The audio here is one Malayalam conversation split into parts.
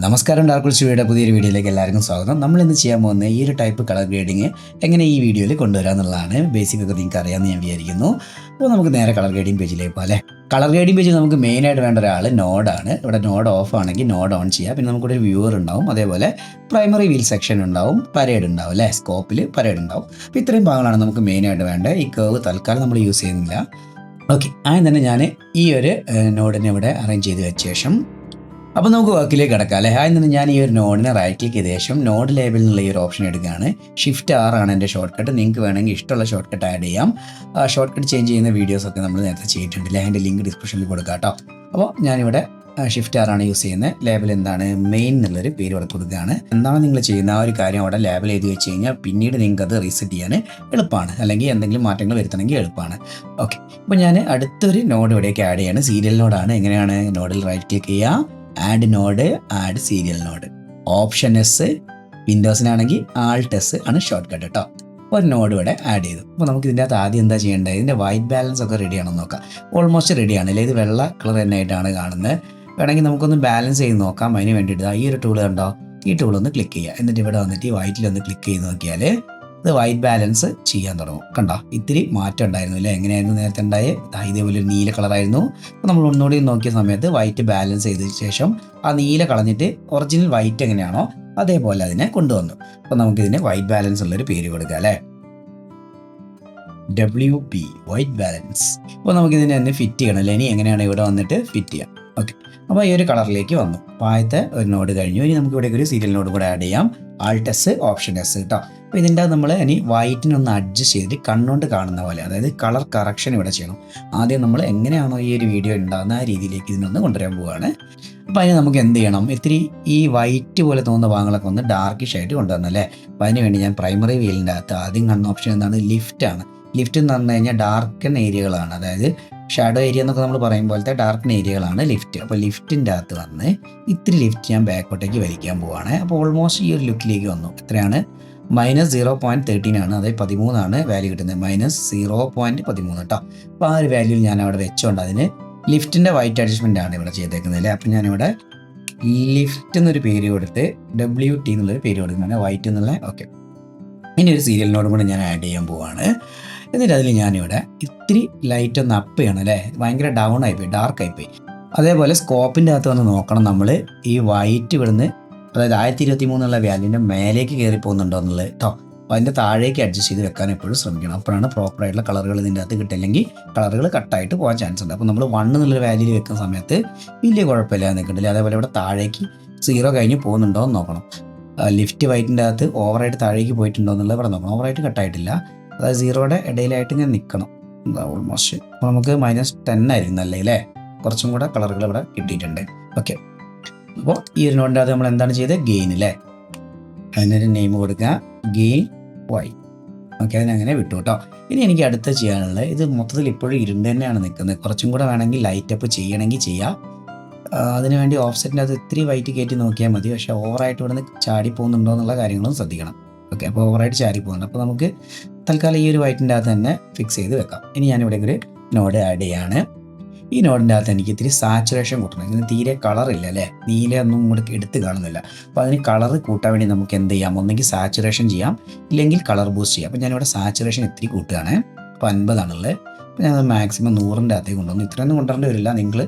നമസ്കാരം, ഡാർക്ക് സ്റ്റുഡിയോയുടെ പുതിയൊരു വീഡിയോയിലേക്ക് എല്ലാവർക്കും സ്വാഗതം. നമ്മൾ ഇന്ന് ചെയ്യാൻ പോകുന്ന ഈ ഒരു ടൈപ്പ് കളർ ഗ്രേഡിങ് എങ്ങനെ ഈ വീഡിയോയിൽ കൊണ്ടുവരാം എന്നുള്ളതാണ്. ബേസിക് ഒക്കെ നിങ്ങൾക്ക് അറിയാമെന്ന് ഞാൻ വിചാരിക്കുന്നു. അപ്പോൾ നമുക്ക് നേരെ കളർ ഗ്രേഡിങ് പേജിലേക്ക് പോകാം അല്ലേ. കളർ ഗ്രേഡിങ് പേജിൽ നമുക്ക് മെയിനായിട്ട് വേണ്ട ഒരാൾ നോഡാണ്. ഇവിടെ നോഡ് ഓഫ് ആണെങ്കിൽ നോഡ് ഓൺ ചെയ്യുക. പിന്നെ നമുക്കിവിടെ ഒരു വ്യൂവർ ഉണ്ടാവും, അതേപോലെ പ്രൈമറി വീൽ സെക്ഷൻ ഉണ്ടാവും, പരേഡ് ഉണ്ടാവും അല്ലേ, സ്കോപ്പിൽ പരേഡ് ഉണ്ടാവും. അപ്പോൾ ഇത്രയും ഭാഗങ്ങളാണ് നമുക്ക് മെയിനായിട്ട് വേണ്ടത്. ഈ കേർവ് തൽക്കാലം നമ്മൾ യൂസ് ചെയ്യുന്നില്ല. ഓക്കെ, ആദ്യം തന്നെ ഞാൻ ഈ ഒരു നോഡിനെ ഇവിടെ അറേഞ്ച് ചെയ്ത് വെച്ച ശേഷം അപ്പോൾ നമുക്ക് വർക്കിലേക്ക് കിടക്കാം അല്ലേ. ആദ്യം തന്നെ ഞാൻ ഈ ഒരു നോഡിനെ റൈറ്റ് ക്ലിക്ക് ചെയ്ത ശേഷം നോഡ് ലേബിളിൽ നിന്നുള്ള ഈ ഒരു ഓപ്ഷൻ എടുക്കുകയാണ്. ഷിഫ്റ്റ് R ആണ് എൻ്റെ ഷോർട്ട് കട്ട്. നിങ്ങൾക്ക് വേണമെങ്കിൽ ഇഷ്ടമുള്ള ഷോർട്ട് കട്ട് ആഡ് ചെയ്യാം. ഷോർട്ട് കട്ട് ചേഞ്ച് ചെയ്യുന്ന വീഡിയോസൊക്കെ നമ്മൾ നേരത്തെ ചെയ്തിട്ടുണ്ടല്ലേ, അതിൻ്റെ ലിങ്ക് ഡിസ്ക്രിപ്ഷനിൽ കൊടുക്കാം കേട്ടോ. അപ്പോൾ ഞാനിവിടെ ഷിഫ്റ്റ് R ആണ് യൂസ് ചെയ്യുന്നത്. ലേബൽ എന്താണ്, മെയിൻ എന്നുള്ളൊരു പേര് ഇവിടെ കൊടുക്കുകയാണ്. എന്താണ് നിങ്ങൾ ചെയ്യുന്ന ആ ഒരു കാര്യം അവിടെ ലേബൽ ചെയ്ത് വെച്ച് കഴിഞ്ഞാൽ പിന്നീട് നിങ്ങൾക്ക് അത് റീസെറ്റ് ചെയ്യാൻ എളുപ്പമാണ്, അല്ലെങ്കിൽ എന്തെങ്കിലും മാറ്റങ്ങൾ വരുത്തണമെങ്കിൽ എളുപ്പമാണ്. ഓക്കെ, അപ്പോൾ ഞാൻ അടുത്തൊരു നോഡ് ഇവിടേക്ക് ആഡ് ചെയ്യാണ്. സീരിയൽ നോഡാണ്. എങ്ങനെയാണ്, നോഡിൽ റൈറ്റ് ക്ലിക്ക് ചെയ്യുക, add node, add serial node, option S, വിൻഡോസിനാണെങ്കിൽ ആൾട്ട് എസ് ആണ് ഷോർട്ട് കട്ട് കേട്ടോ. ഒരു നോഡ് ഇവിടെ ആഡ് ചെയ്തു. അപ്പോൾ നമുക്ക് ഇതിൻ്റെ അകത്ത് ആദ്യം എന്താ ചെയ്യേണ്ടത്, ഇതിൻ്റെ വൈറ്റ് ബാലൻസ് ഒക്കെ റെഡിയാണെന്ന് നോക്കാം. ഓൾമോസ്റ്റ് റെഡിയാണ് അല്ലേ. ഇത് വെള്ള കളർ തന്നെയായിട്ടാണ് കാണുന്നത്. വേണമെങ്കിൽ നമുക്കൊന്ന് ബാലൻസ് ചെയ്ത് നോക്കാം. അതിന് വേണ്ടിയിട്ട് ഈ ഒരു ടൂൾ കണ്ടോ, ഈ ടൂൾ ഒന്ന് ക്ലിക്ക് ചെയ്യുക. എന്നിട്ട് ഇവിടെ വന്നിട്ട് ഈ വൈറ്റിലൊന്ന് ക്ലിക്ക് ചെയ്ത് നോക്കിയാൽ ഇത് വൈറ്റ് ബാലൻസ് ചെയ്യാൻ തുടങ്ങും. കണ്ടോ, ഇത്തിരി മാറ്റം ഉണ്ടായിരുന്നു അല്ലേ. എങ്ങനെയായിരുന്നു നേരത്തെ ഉണ്ടായേ, ഇതേപോലെ ഒരു നീല കളറായിരുന്നു. അപ്പോൾ നമ്മൾ ഒന്നുകൂടി നോക്കിയ സമയത്ത് വൈറ്റ് ബാലൻസ് ചെയ്തതിന് ശേഷം ആ നീല കളഞ്ഞിട്ട് ഒറിജിനൽ വൈറ്റ് എങ്ങനെയാണോ അതേപോലെ അതിനെ കൊണ്ടുവന്നു. അപ്പോൾ നമുക്കിതിന് വൈറ്റ് ബാലൻസ് ഉള്ളൊരു പേര് കൊടുക്കാം അല്ലേ, WB വൈറ്റ് ബാലൻസ്. അപ്പോൾ നമുക്കിതിനെ ഒന്ന് ഫിറ്റ് ചെയ്യണം അല്ലേ. ഇനി എങ്ങനെയാണ് ഇവിടെ വന്നിട്ട് ഫിറ്റ് ചെയ്യാം. ഓക്കെ, അപ്പോൾ ഈ ഒരു കളറിലേക്ക് വന്നു. അപ്പോൾ ആദ്യത്തെ ഒരു നോഡ് കഴിഞ്ഞു. ഇനി നമുക്ക് ഇവിടെ ഒരു സീരിയൽ നോഡ് കൂടെ ആഡ് ചെയ്യാം. ആൾട്ട് എസ്, ഓപ്ഷൻ എസ് കേട്ടോ. അപ്പോൾ ഇതിൻ്റെ നമ്മൾ ഇനി വൈറ്റിനൊന്ന് അഡ്ജസ്റ്റ് ചെയ്തിട്ട് കണ്ണുകൊണ്ട് കാണുന്ന പോലെ, അതായത് കളർ കറക്ഷൻ ഇവിടെ ചെയ്യണം. ആദ്യം നമ്മൾ എങ്ങനെയാണോ ഈ ഒരു വീഡിയോ ഉണ്ടാകുന്ന ആ രീതിയിലേക്ക് ഇതിനൊന്ന് കൊണ്ടുവരാൻ പോവുകയാണ്. അപ്പോൾ അതിന് നമുക്ക് എന്ത് ചെയ്യണം, ഇത്തിരി ഈ വൈറ്റ് പോലെ തോന്നുന്ന ഭാഗങ്ങളൊക്കെ ഒന്ന് ഡാർക്കിഷ് ആയിട്ട് കൊണ്ടുവരണം അല്ലേ. അപ്പോൾ അതിന് വേണ്ടി ഞാൻ പ്രൈമറി വീലിൻ്റെ അകത്ത് ആദ്യം കാണുന്ന ഓപ്ഷൻ എന്താണ്, ലിഫ്റ്റാണ്. ലിഫ്റ്റ് എന്ന് പറഞ്ഞു കഴിഞ്ഞാൽ ഡാർക്കൻ ഏരിയകളാണ്, അതായത് ഷാഡോ ഏരിയ എന്നൊക്കെ നമ്മൾ പറയുമ്പോഴത്തെ ഡാർക്കൻ ഏരിയകളാണ് ലിഫ്റ്റ്. അപ്പോൾ ലിഫ്റ്റിൻ്റെ അകത്ത് വന്ന് ഇത്തിരി ലിഫ്റ്റ് ഞാൻ ബാക്കോട്ടേക്ക് വലിക്കാൻ പോവുകയാണ്. അപ്പോൾ ഓൾമോസ്റ്റ് ഈ ഒരു ലുക്കിലേക്ക് വന്നു. എത്രയാണ്, -0.13 ആണ്, അതായത് 13 വാല്യൂ കിട്ടുന്നത്. -0.13 കേട്ടോ. അപ്പോൾ ആ ഒരു വാല്യൂ ഞാൻ അവിടെ വെച്ചുകൊണ്ട് അതിന് ലിഫ്റ്റിൻ്റെ വൈറ്റ് അഡ്ജസ്റ്റ്മെൻ്റ് ആണ് ഇവിടെ ചെയ്തേക്കുന്നത് അല്ലേ. അപ്പോൾ ഞാനിവിടെ ലിഫ്റ്റ് എന്നൊരു പേര് കൊടുത്ത് WT എന്നുള്ളൊരു പേര് കൊടുക്കുന്നത്, വൈറ്റ് എന്നുള്ള. ഓക്കെ, ഇനി ഒരു സീരിയൽ നോഡും കൂടെ ഞാൻ ആഡ് ചെയ്യാൻ പോവാണ്. എന്നിട്ട് അതിൽ ഞാനിവിടെ ഇത്തിരി ലൈറ്റ് ഒന്ന് അപ്പ് ചെയ്യണം അല്ലേ. ഭയങ്കര ഡൗൺ ആയിപ്പോയി, ഡാർക്ക് ആയിപ്പോയി. അതേപോലെ സ്കോപ്പിൻ്റെ അകത്ത് വന്ന് നോക്കണം നമ്മൾ ഈ വൈറ്റ് ഇവിടുന്ന്, അതായത് 1023 വാല്യൂൻ്റെ മേലേക്ക് കയറി പോകുന്നുണ്ടോ എന്നുള്ളത് കേട്ടോ. അപ്പോൾ അതിൻ്റെ താഴേക്ക് അഡ്ജസ്റ്റ് ചെയ്ത് വെക്കാൻ എപ്പോഴും ശ്രമിക്കണം. അപ്പോഴാണ് പ്രോപ്പറായിട്ടുള്ള കളറുകൾ ഇതിൻ്റെ അകത്ത് കിട്ടില്ലെങ്കിൽ കളറുകൾ കട്ടായിട്ട് പോകാൻ ചാൻസ് ഉണ്ട്. അപ്പോൾ നമ്മൾ 1 എന്നുള്ളൊരു വാല്യൂയിൽ വെക്കുന്ന സമയത്ത് വലിയ കുഴപ്പമില്ല നിൽക്കുന്നില്ല. അതേപോലെ ഇവിടെ താഴേക്ക് 0 കഴിഞ്ഞ് പോകുന്നുണ്ടോ എന്ന് നോക്കണം. ലിഫ്റ്റ് വൈറ്റിൻ്റെ അകത്ത് ഓവറായിട്ട് താഴേക്ക് പോയിട്ടുണ്ടോ എന്നുള്ളത് ഇവിടെ നോക്കണം. ഓവറായിട്ട് കട്ടായിട്ടില്ല, അതായത് 0യുടെ ഇടയിലായിട്ട് ഇങ്ങനെ നിൽക്കണം ഓൾമോസ്റ്റ്. അപ്പോൾ നമുക്ക് -10 ആയിരുന്നു അല്ലേ. കുറച്ചും കൂടെ കളറുകൾ ഇവിടെ കിട്ടിയിട്ടുണ്ട്. ഓക്കെ, അപ്പോൾ ഈ ഒരു നോഡിൻ്റെ അകത്ത് നമ്മൾ എന്താണ് ചെയ്തത്, ഗെയിൻ അല്ലേ. അതിനൊരു നെയിം കൊടുക്കുക, ഗെയിൻ Y. ഓക്കെ, അതിനങ്ങനെ വിട്ടു കേട്ടോ. ഇനി എനിക്ക് അടുത്ത ചെയ്യാനുള്ളത്, ഇത് മൊത്തത്തിൽ ഇപ്പോഴും ഇരുണ്ട് തന്നെയാണ് നിൽക്കുന്നത്. കുറച്ചും കൂടെ വേണമെങ്കിൽ ലൈറ്റ് അപ്പ് ചെയ്യണമെങ്കിൽ ചെയ്യാം. അതിനുവേണ്ടി ഓഫ്സെറ്റിൻ്റെ അത് ഇത്തിരി വൈറ്റ് കയറ്റി നോക്കിയാൽ മതി. പക്ഷേ ഓവറായിട്ട് ഇവിടെ നിന്ന് ചാടി പോകുന്നുണ്ടോ എന്നുള്ള കാര്യങ്ങളും ശ്രദ്ധിക്കണം. ഓക്കെ, അപ്പോൾ ഓവറായിട്ട് ചാടി പോകുന്നുണ്ട്. അപ്പോൾ നമുക്ക് തൽക്കാലം ഈ ഒരു വൈറ്റിൻ്റെ അകത്ത് തന്നെ ഫിക്സ് ചെയ്ത് വെക്കാം. ഇനി ഞാനിവിടെ ഒരു നോഡ് ആഡ് ചെയ്യാണ്. ഈ നോഡിൻ്റെ അകത്ത് എനിക്ക് ഇത്തിരി സാച്ചുറേഷൻ കൂട്ടണം. ഇതിന് തീരെ കളറില്ല അല്ലേ, നീല ഒന്നും കൂടെ എടുത്ത് കാണുന്നില്ല. അപ്പോൾ അതിന് കളർ കൂട്ടാൻ വേണ്ടി നമുക്ക് എന്ത് ചെയ്യാം, ഒന്നെങ്കിൽ സാച്ചുറേഷൻ ചെയ്യാം, ഇല്ലെങ്കിൽ കളർ ബൂസ്റ്റ് ചെയ്യാം. അപ്പോൾ ഞാനിവിടെ സാച്ചുറേഷൻ ഇത്തിരി കൂട്ടുകയാണ്. അപ്പോൾ 50 ആണുള്ളത്. അപ്പോൾ ഞാൻ മാക്സിമം 100ൻ്റെ അകത്തേക്ക് കൊണ്ടുവന്നു. ഇത്രയൊന്നും കൊണ്ടുവരേണ്ടി വരില്ല.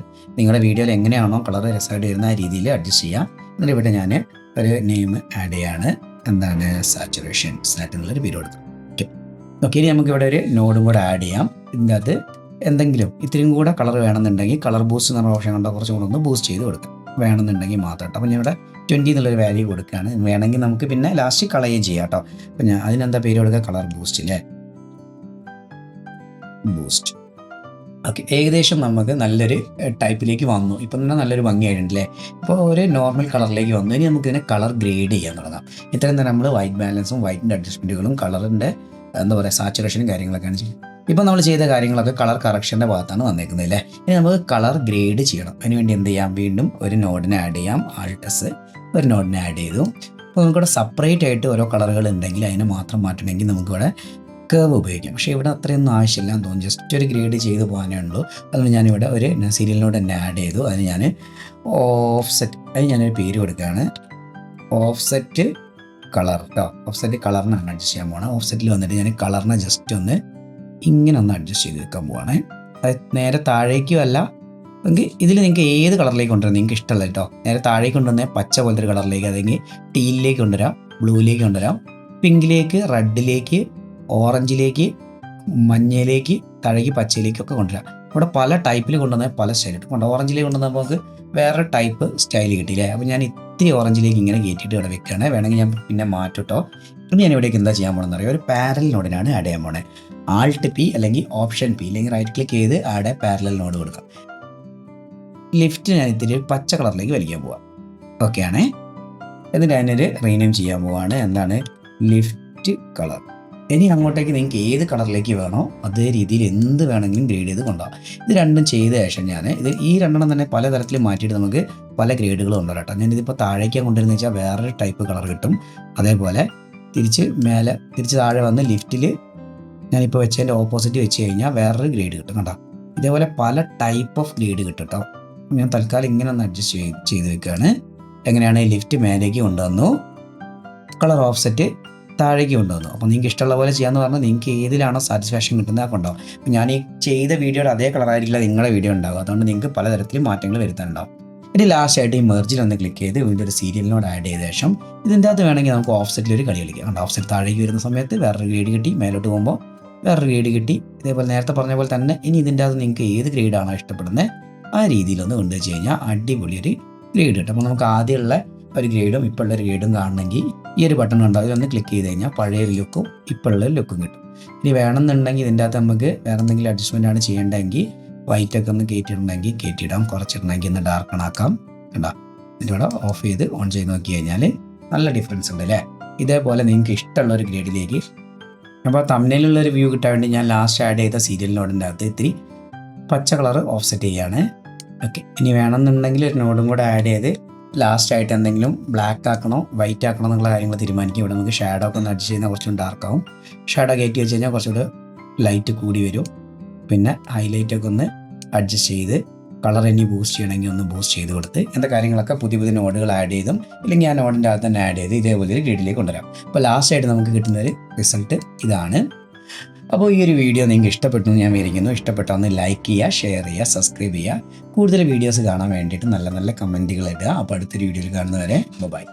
നിങ്ങളുടെ വീഡിയോയിൽ എങ്ങനെയാണോ കളർ രസമായിട്ട് വരുന്ന ആ രീതിയിൽ അഡ്ജസ്റ്റ് ചെയ്യാം. എന്നിട്ട് ഇവിടെ ഞാൻ ഒരു നെയിം ആഡ് ചെയ്യാണ്. എന്താണ്, സാച്ചുറേഷൻ സാറ്റ് എന്നുള്ളൊരു പേര് കൊടുക്കും. ഓക്കെ, ഇനി നമുക്ക് ഇവിടെ ഒരു നോഡും കൂടെ ആഡ് ചെയ്യാം. ഇതിൻ്റെ അകത്ത് എന്തെങ്കിലും ഇത്തിരിയും കൂടെ കളർ വേണമെന്നുണ്ടെങ്കിൽ കളർ ബൂസ്റ്റ് എന്ന് പറഞ്ഞ ഓപ്ഷൻ കണ്ടോ, കുറച്ചും കൂടെ ഒന്ന് ബൂസ്റ്റ് ചെയ്ത് കൊടുക്കാം വേണമെന്നുണ്ടെങ്കിൽ മാത്രം കേട്ടോ. അപ്പോൾ ഞാൻ ഇവിടെ 20 എന്നുള്ളൊരു വാല്യൂ കൊടുക്കുകയാണ്. വേണമെങ്കിൽ നമുക്ക് പിന്നെ ലാസ്റ്റ് കളയുകയും ചെയ്യാം കേട്ടോ. അപ്പോൾ ഞാൻ അതിനെന്താ പേര് കൊടുക്കുക, കളർ ബൂസ്റ്റ് അല്ലേ, ബൂസ്റ്റ്. ഓക്കെ, ഏകദേശം നമുക്ക് നല്ലൊരു ടൈപ്പിലേക്ക് വന്നു. ഇപ്പം തന്നെ നല്ലൊരു ഭംഗിയായിട്ടുണ്ടല്ലേ. ഇപ്പോൾ ഒരു നോർമൽ കളറിലേക്ക് വന്നു. ഇനി നമുക്ക് ഇതിനെ കളർ ഗ്രേഡ് ചെയ്യാൻ തുടങ്ങാം. ഇത്രയും തന്നെ നമ്മൾ വൈറ്റ് ബാലൻസും വൈറ്റിൻ്റെ അഡ്ജസ്റ്റ്മെൻറ്റുകളും കളറിൻ്റെ എന്താ പറയുക സാച്ചുറേഷനും കാര്യങ്ങളൊക്കെയാണ് ചെയ്യുന്നത്. ഇപ്പോൾ നമ്മൾ ചെയ്ത കാര്യങ്ങളൊക്കെ കളർ കറക്ഷൻ്റെ ഭാഗത്താണ് വന്നേക്കുന്നത് അല്ലേ. ഇനി നമുക്ക് കളർ ഗ്രേഡ് ചെയ്യണം. അതിനുവേണ്ടി എന്ത് ചെയ്യാം, വീണ്ടും ഒരു നോഡിനെ ആഡ് ചെയ്യാം. ആൾട്ട് എസ്, ഒരു നോഡിനെ ആഡ് ചെയ്തു. അപ്പോൾ നമുക്കിവിടെ സെപ്പറേറ്റ് ആയിട്ട് ഓരോ കളറുകൾ ഉണ്ടെങ്കിൽ അതിനെ മാത്രം മാറ്റണമെങ്കിൽ നമുക്കിവിടെ കേർവ് ഉപയോഗിക്കാം. പക്ഷേ ഇവിടെ അത്രയൊന്നും ആവശ്യമില്ല എന്ന് തോന്നുന്നു. ജസ്റ്റ് ഒരു ഗ്രേഡ് ചെയ്ത് പോകാനേ ഉള്ളൂ. അതുകൊണ്ട് ഞാനിവിടെ ഒരു സീരിയൽ നോഡ് തന്നെ ആഡ് ചെയ്തു. അതിന് ഞാൻ ഓഫ്സെറ്റ്, അതിന് ഞാനൊരു പേര് കൊടുക്കുകയാണ്, ഓഫ്സെറ്റ് കളർ കേട്ടോ. ഓഫ്സെറ്റ് കളറിനാണ് അഡ്ജസ്റ്റ് ചെയ്യാൻ പോകണം. ഓഫ്സെറ്റിൽ വന്നിട്ട് ഞാൻ കളറിനെ ജസ്റ്റ് ഒന്ന് ഇങ്ങനെ ഒന്ന് അഡ്ജസ്റ്റ് ചെയ്ത് വെക്കാൻ പോവാണ്. അത് നേരെ താഴേക്കും അല്ല എങ്കിൽ ഇതിൽ നിങ്ങൾക്ക് ഏത് കളറിലേക്ക് കൊണ്ടുവരാം, നിങ്ങൾക്ക് ഇഷ്ടമല്ല കേട്ടോ. നേരെ താഴേക്ക് കൊണ്ടുവന്നാൽ പച്ച പോലത്തെ ഒരു കളറിലേക്ക്, അല്ലെങ്കിൽ ടീലിലേക്ക് കൊണ്ടുവരാം, ബ്ലൂയിലേക്ക് കൊണ്ടുവരാം, പിങ്കിലേക്ക്, റെഡിലേക്ക്, ഓറഞ്ചിലേക്ക്, മഞ്ഞയിലേക്ക്, താഴേക്ക് പച്ചയിലേക്കൊക്കെ കൊണ്ടുവരാം. ഇവിടെ പല ടൈപ്പിൽ കൊണ്ടുവന്നാൽ പല സ്റ്റൈൽ കിട്ടും. ഓറഞ്ചിലേക്ക് കൊണ്ടുവന്നാൽ നമുക്ക് വേറെ ടൈപ്പ് സ്റ്റൈൽ കിട്ടിയില്ലേ. അപ്പോൾ ഞാൻ ഇത്തിരി ഓറഞ്ചിലേക്ക് ഇങ്ങനെ കയറ്റിയിട്ട് ഇവിടെ വെക്കുകയാണ്. വേണമെങ്കിൽ ഞാൻ പിന്നെ മാറ്റട്ടോ. ഇനി ഞാൻ ഇവിടേക്ക് എന്താ ചെയ്യാൻ പോകണമെന്ന് അറിയാം, ഒരു പാരലൽ നോഡിനാണ് ആഡ് ചെയ്യാൻ പോണേ. ആൾട്ട് പി അല്ലെങ്കിൽ ഓപ്ഷൻ പി അല്ലെങ്കിൽ റൈറ്റ് ക്ലിക്ക് ചെയ്ത് ആഡ് പാരലൽ നോഡ് കൊടുക്കാം. ലിഫ്റ്റ് ഞാൻ ഇത്തിരി പച്ച കളറിലേക്ക് വലിക്കാൻ പോവാം. ഓക്കെ ആണേ. എന്നിട്ട് അതിനൊരു റീനെയിം ചെയ്യാൻ പോവാണ്. എന്താണ്? Lift colour. ഇനി അങ്ങോട്ടേക്ക് നിങ്ങൾക്ക് ഏത് കളറിലേക്ക് വേണോ അതേ രീതിയിൽ എന്ത് വേണമെങ്കിലും ഗ്രേഡ് ചെയ്ത് കൊണ്ടുപോകാം. ഇത് രണ്ടും ചെയ്ത ശേഷം ഞാൻ ഈ രണ്ടെണ്ണം തന്നെ പലതരത്തിൽ മാറ്റിയിട്ട് നമുക്ക് പല ഗ്രേഡുകളും കൊണ്ടുവരാം കേട്ടോ. ഞാനിതിപ്പോൾ താഴേക്കാണ് കൊണ്ടുവരുന്നത് വെച്ചാൽ വേറൊരു ടൈപ്പ് കളർ കിട്ടും. അതേപോലെ തിരിച്ച് താഴെ വന്ന് ലിഫ്റ്റിൽ ഞാനിപ്പോൾ വെച്ചതിൻ്റെ ഓപ്പോസിറ്റ് വെച്ച് കഴിഞ്ഞാൽ വേറൊരു ഗ്രേഡ് കിട്ടും കേട്ടോ. ഇതേപോലെ പല ടൈപ്പ് ഓഫ് ഗ്രേഡ് കിട്ടും കേട്ടോ. ഞാൻ തൽക്കാലം ഇങ്ങനെ ഒന്ന് അഡ്ജസ്റ്റ് ചെയ്ത് വെക്കുകയാണ്. എങ്ങനെയാണ്? ലിഫ്റ്റ് മേലേക്ക് കൊണ്ടുവന്നു, കളർ ഓഫ്സെറ്റ് താഴേക്ക് കൊണ്ടുവന്നു. അപ്പോൾ നിങ്ങൾക്ക് ഇഷ്ടമുള്ള പോലെ ചെയ്യാമെന്ന് പറഞ്ഞാൽ നിങ്ങൾക്ക് ഏതിലാണോ സാറ്റിസ്ഫാക്ഷൻ കിട്ടുന്നത് ആ കൊണ്ടുപോകും. അപ്പോൾ ഞാൻ ഈ ചെയ്ത വീഡിയോയുടെ അതേ കളറായിരിക്കില്ല നിങ്ങളുടെ വീഡിയോ ഉണ്ടാകും. അതുകൊണ്ട് നിങ്ങൾക്ക് പലതരത്തിലും മാറ്റങ്ങൾ വരുത്താനുണ്ടാവും. ഇനി ലാസ്റ്റായിട്ട് ഈ മെർജിൽ ഒന്ന് ക്ലിക്ക് ചെയ്ത് വീണ്ടും ഒരു സീരിയലിനോട് ആഡ് ചെയ്ത ശേഷം ഇതിൻ്റെ അകത്ത് വേണമെങ്കിൽ നമുക്ക് ഓഫ്സെറ്റിൽ ഒരു കളി കളിക്കാം. അതുകൊണ്ട് ഓഫ്സെറ്റ് താഴേക്ക് വരുന്ന സമയത്ത് വേറൊരു ഗ്രേഡ് കിട്ടി, മേലോട്ട് പോകുമ്പോൾ വേറൊരു ഗ്രേഡ് കിട്ടി. ഇതേപോലെ നേരത്തെ പറഞ്ഞ പോലെ തന്നെ ഇനി ഇതിൻ്റെ അകത്ത് നിങ്ങൾക്ക് ഏത് ഗ്രേഡാണോ ഇഷ്ടപ്പെടുന്നത് ആ രീതിയിലൊന്ന് കൊണ്ടുവച്ച് കഴിഞ്ഞാൽ അടിപൊളി ഒരു ഗ്രേഡ് കിട്ടും. അപ്പോൾ നമുക്ക് ആദ്യമുള്ള ഒരു ഗ്രേഡും ഇപ്പോഴുള്ള ഒരു ഗ്രേഡും കാണണമെങ്കിൽ ഈ ഒരു ബട്ടൺ ഉണ്ടാവും, അതിലൊന്ന് ക്ലിക്ക് ചെയ്ത് കഴിഞ്ഞാൽ പഴയ ഒരു ലുക്കും ഇപ്പോഴുള്ള ഒരു ലുക്കും കിട്ടും. ഇനി വേണമെന്നുണ്ടെങ്കിൽ ഇതിൻ്റെ അകത്ത് നമുക്ക് വേറെ എന്തെങ്കിലും അഡ്ജസ്റ്റ്മെൻ്റ് ആണ് ചെയ്യേണ്ടതെങ്കിൽ വൈറ്റൊക്കെ ഒന്ന് കയറ്റിയിട്ടുണ്ടെങ്കിൽ കയറ്റിയിടാം, കുറച്ചിട്ടുണ്ടെങ്കിൽ ഒന്ന് ഡാർക്കണാക്കാം. കണ്ടാ ഇതിവിടെ ഓഫ് ചെയ്ത് ഓൺ ചെയ്ത് നോക്കി കഴിഞ്ഞാൽ നല്ല ഡിഫറൻസ് ഉണ്ട് അല്ലേ. ഇതേപോലെ നിങ്ങൾക്ക് ഇഷ്ടമുള്ള ഒരു ഗ്രേഡിലേക്ക്. അപ്പോൾ തമ്മിലുള്ളൊരു വ്യൂ കിട്ടാൻ വേണ്ടി ഞാൻ ലാസ്റ്റ് ആഡ് ചെയ്ത സീരിയൽ നോഡിൻ്റെ അകത്ത് ഇത്തിരി പച്ച കളർ ഓഫ്സെറ്റ് ചെയ്യാണ്. ഓക്കെ. ഇനി വേണമെന്നുണ്ടെങ്കിൽ ഒരു നോഡും കൂടെ ആഡ് ചെയ്ത് ലാസ്റ്റായിട്ട് എന്തെങ്കിലും ബ്ലാക്ക് ആക്കണോ വൈറ്റ് ആക്കണോ എന്നുള്ള കാര്യങ്ങൾ തീരുമാനിക്കും. ഇവിടെ നമുക്ക് ഷാഡോ ഒക്കെ ഒന്ന് അഡ്ജസ്റ്റ് ചെയ്യുന്ന കുറച്ചും ഡാർക്കാവും. ഷാഡോ കയറ്റി വെച്ച് കഴിഞ്ഞാൽ കുറച്ചുകൂടെ ലൈറ്റ് കൂടി വരും. പിന്നെ ഹൈലൈറ്റൊക്കെ ഒന്ന് അഡ്ജസ്റ്റ് ചെയ്ത് കളർ ഇനി ബൂസ്റ്റ് ചെയ്യണമെങ്കിൽ ഒന്ന് ബൂസ്റ്റ് ചെയ്ത് കൊടുത്ത് എന്താ കാര്യങ്ങളൊക്കെ പുതിയ നോഡുകൾ ആഡ് ചെയ്തും ഇല്ലെങ്കിൽ ആ നോഡിൻ്റെ അകത്ത് തന്നെ ആഡ് ചെയ്ത് ഇതേപോലെ ഒരു ഗ്രേഡിലേക്ക് കൊണ്ടുവരാം. അപ്പോൾ ലാസ്റ്റായിട്ട് നമുക്ക് കിട്ടുന്നൊരു റിസൾട്ട് ഇതാണ്. അപ്പോൾ ഈ ഒരു വീഡിയോ നിങ്ങൾക്ക് ഇഷ്ടപ്പെട്ടു എന്ന് ഞാൻ വിചാരിക്കുന്നു. ഇഷ്ടപ്പെട്ടാൽ ലൈക്ക് ചെയ്യുക, ഷെയർ ചെയ്യുക, സബ്സ്ക്രൈബ് ചെയ്യുക. കൂടുതൽ വീഡിയോസ് കാണാൻ വേണ്ടിയിട്ട് നല്ല നല്ല കമൻറ്റുകൾ ഇടുക. അപ്പോൾ അടുത്തൊരു വീഡിയോയിൽ കാണുന്നവരെ ബൈ.